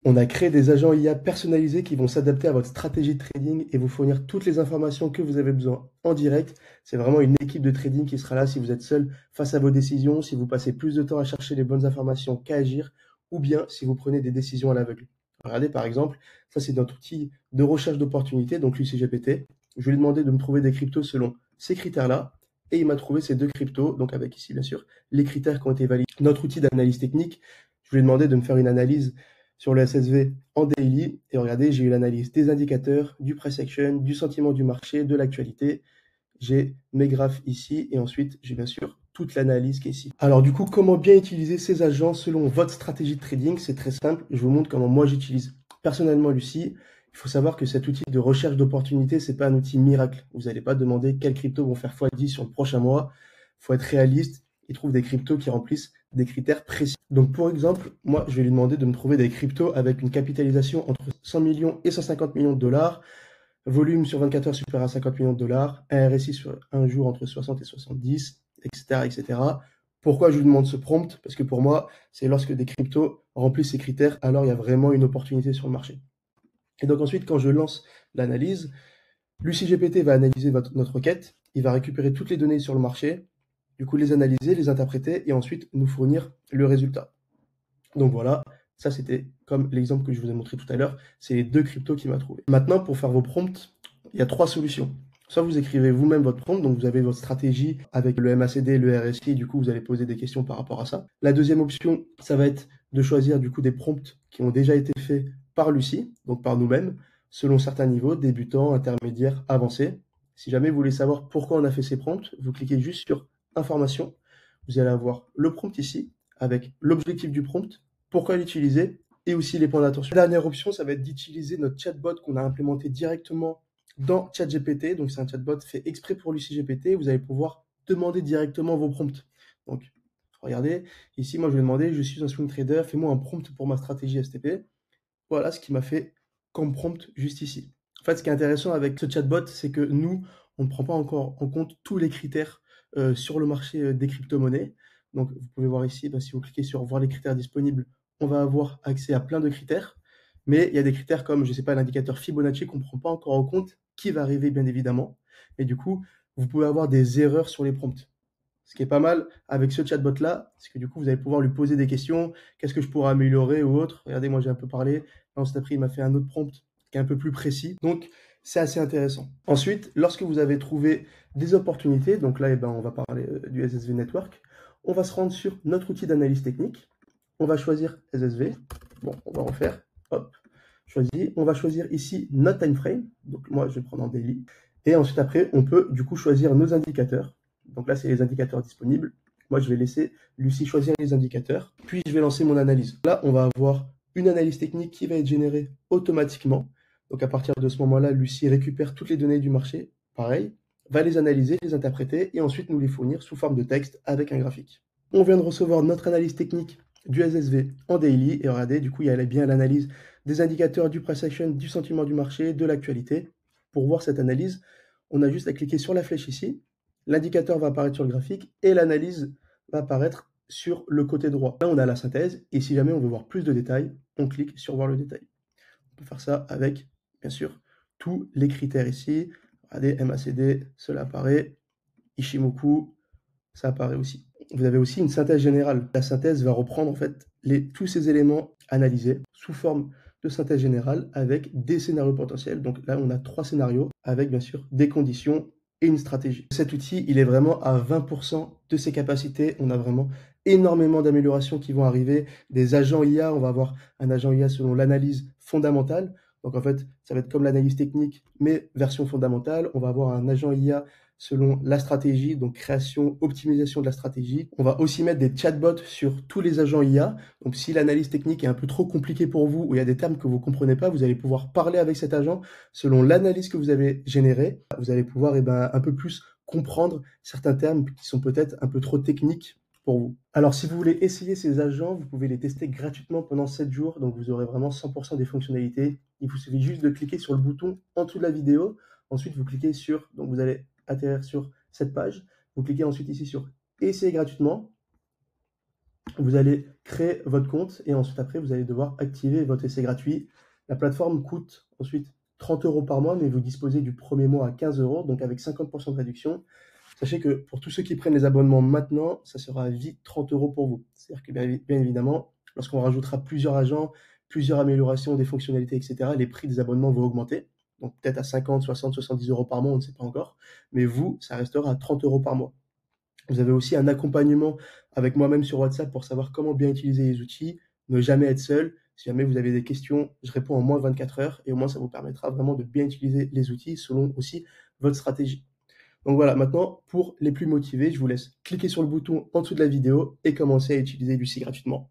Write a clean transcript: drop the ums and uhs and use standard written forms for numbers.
On a créé des agents IA personnalisés qui vont s'adapter à votre stratégie de trading et vous fournir toutes les informations que vous avez besoin en direct. C'est vraiment une équipe de trading qui sera là si vous êtes seul face à vos décisions, si vous passez plus de temps à chercher les bonnes informations qu'à agir, ou bien si vous prenez des décisions à l'aveugle. Regardez par exemple, ça c'est notre outil de recherche d'opportunités, donc l'UCGPT. Je lui ai demandé de me trouver des cryptos selon ces critères-là, et il m'a trouvé ces deux cryptos, donc avec ici bien sûr les critères qui ont été validés. Notre outil d'analyse technique, je lui ai demandé de me faire une analyse sur le SSV en daily, et regardez, j'ai eu l'analyse des indicateurs, du price action, du sentiment du marché, de l'actualité. J'ai mes graphes ici, et ensuite j'ai bien sûr toute l'analyse qui est ici. Alors du coup, comment bien utiliser ces agents selon votre stratégie de trading? C'est très simple, je vous montre comment moi j'utilise personnellement Lucie. Il faut savoir que cet outil de recherche d'opportunités, c'est pas un outil miracle. Vous n'allez pas demander quelles cryptos vont faire x10 sur le prochain mois. Il faut être réaliste. Il trouve des cryptos qui remplissent des critères précis. Donc pour exemple, moi je vais lui demander de me trouver des cryptos avec une capitalisation entre 100 millions et 150 millions de dollars, volume sur 24 heures supérieur à 50 millions de dollars, un RSI sur un jour entre 60 et 70, etc., etc. Pourquoi je lui demande ce prompt? Parce que pour moi, c'est lorsque des cryptos remplissent ces critères, alors il y a vraiment une opportunité sur le marché. Et donc ensuite, quand je lance l'analyse, l'UCGPT va analyser notre requête, il va récupérer toutes les données sur le marché, du coup les analyser, les interpréter et ensuite nous fournir le résultat. Donc voilà, ça c'était comme l'exemple que je vous ai montré tout à l'heure, c'est les deux cryptos qu'il m'a trouvé. Maintenant, pour faire vos prompts, il y a trois solutions. Soit vous écrivez vous-même votre prompt, donc vous avez votre stratégie avec le MACD, le RSI, et du coup vous allez poser des questions par rapport à ça. La deuxième option, ça va être de choisir du coup des prompts qui ont déjà été faits par Lucie, donc par nous-mêmes, selon certains niveaux, débutants, intermédiaires, avancés. Si jamais vous voulez savoir pourquoi on a fait ces prompts, vous cliquez juste sur Information. Vous allez avoir le prompt ici, avec l'objectif du prompt, pourquoi l'utiliser et aussi les points d'attention. La dernière option, ça va être d'utiliser notre chatbot qu'on a implémenté directement dans ChatGPT. Donc, c'est un chatbot fait exprès pour l'UCGPT. Vous allez pouvoir demander directement vos prompts. Donc, regardez, ici, moi, je vais demander, je suis un swing trader, fais-moi un prompt pour ma stratégie STP. Voilà ce qui m'a fait comme prompt juste ici. En fait, ce qui est intéressant avec ce chatbot, c'est que nous, on ne prend pas encore en compte tous les critères sur le marché des crypto-monnaies. Donc, vous pouvez voir ici, si vous cliquez sur voir les critères disponibles, on va avoir accès à plein de critères. Mais il y a des critères comme, je ne sais pas, l'indicateur Fibonacci qu'on ne prend pas encore en compte, qui va arriver bien évidemment. Et du coup, vous pouvez avoir des erreurs sur les prompts. Ce qui est pas mal avec ce chatbot-là, c'est que du coup, vous allez pouvoir lui poser des questions. Qu'est-ce que je pourrais améliorer ou autre? Regardez, moi, j'ai un peu parlé. Là, cet après, il m'a fait un autre prompt qui est un peu plus précis. Donc, c'est assez intéressant. Ensuite, lorsque vous avez trouvé des opportunités, donc là, on va parler du SSV Network, on va se rendre sur notre outil d'analyse technique. On va choisir SSV. Bon, on va refaire. Hop, choisi. On va choisir ici notre time frame. Donc, moi, je vais prendre en daily. Et ensuite, après, on peut du coup choisir nos indicateurs. Donc là, c'est les indicateurs disponibles. Moi, je vais laisser Lucie choisir les indicateurs. Puis, je vais lancer mon analyse. Là, on va avoir une analyse technique qui va être générée automatiquement. Donc, à partir de ce moment-là, Lucie récupère toutes les données du marché. Pareil, va les analyser, les interpréter et ensuite nous les fournir sous forme de texte avec un graphique. On vient de recevoir notre analyse technique du SSV en daily. Et regardez, du coup, il y a bien l'analyse des indicateurs du price action, du sentiment du marché, de l'actualité. Pour voir cette analyse, on a juste à cliquer sur la flèche ici. L'indicateur va apparaître sur le graphique et l'analyse va apparaître sur le côté droit. Là, on a la synthèse et si jamais on veut voir plus de détails, on clique sur voir le détail. On peut faire ça avec, bien sûr, tous les critères ici. Regardez, MACD, cela apparaît. Ishimoku, ça apparaît aussi. Vous avez aussi une synthèse générale. La synthèse va reprendre en fait tous ces éléments analysés sous forme de synthèse générale avec des scénarios potentiels. Donc là, on a 3 scénarios avec bien sûr des conditions et une stratégie. Cet outil, il est vraiment à 20% de ses capacités. On a vraiment énormément d'améliorations qui vont arriver. Des agents IA, on va avoir un agent IA selon l'analyse fondamentale. Donc en fait, ça va être comme l'analyse technique, mais version fondamentale. On va avoir un agent IA selon la stratégie, donc création, optimisation de la stratégie. On va aussi mettre des chatbots sur tous les agents IA. Donc si l'analyse technique est un peu trop compliquée pour vous ou il y a des termes que vous ne comprenez pas, vous allez pouvoir parler avec cet agent selon l'analyse que vous avez générée. Vous allez pouvoir un peu plus comprendre certains termes qui sont peut-être un peu trop techniques pour vous. Alors si vous voulez essayer ces agents, vous pouvez les tester gratuitement pendant 7 jours. Donc vous aurez vraiment 100% des fonctionnalités. Il vous suffit juste de cliquer sur le bouton en dessous de la vidéo. Ensuite, vous cliquez sur, donc vous allez atterrir sur cette page. Vous cliquez ensuite ici sur Essayer gratuitement. Vous allez créer votre compte et ensuite après, vous allez devoir activer votre essai gratuit. La plateforme coûte ensuite 30 € par mois, mais vous disposez du premier mois à 15 €, donc avec 50% de réduction. Sachez que pour tous ceux qui prennent les abonnements maintenant, ça sera à vie 30 € pour vous. C'est-à-dire que bien évidemment, lorsqu'on rajoutera plusieurs agents, plusieurs améliorations des fonctionnalités, etc., les prix des abonnements vont augmenter. Donc peut-être à 50, 60, 70 € par mois, on ne sait pas encore. Mais vous, ça restera à 30 € par mois. Vous avez aussi un accompagnement avec moi-même sur WhatsApp pour savoir comment bien utiliser les outils, ne jamais être seul. Si jamais vous avez des questions, je réponds en moins de 24 heures et au moins ça vous permettra vraiment de bien utiliser les outils selon aussi votre stratégie. Donc voilà, maintenant pour les plus motivés, je vous laisse cliquer sur le bouton en dessous de la vidéo et commencer à utiliser Lucie gratuitement.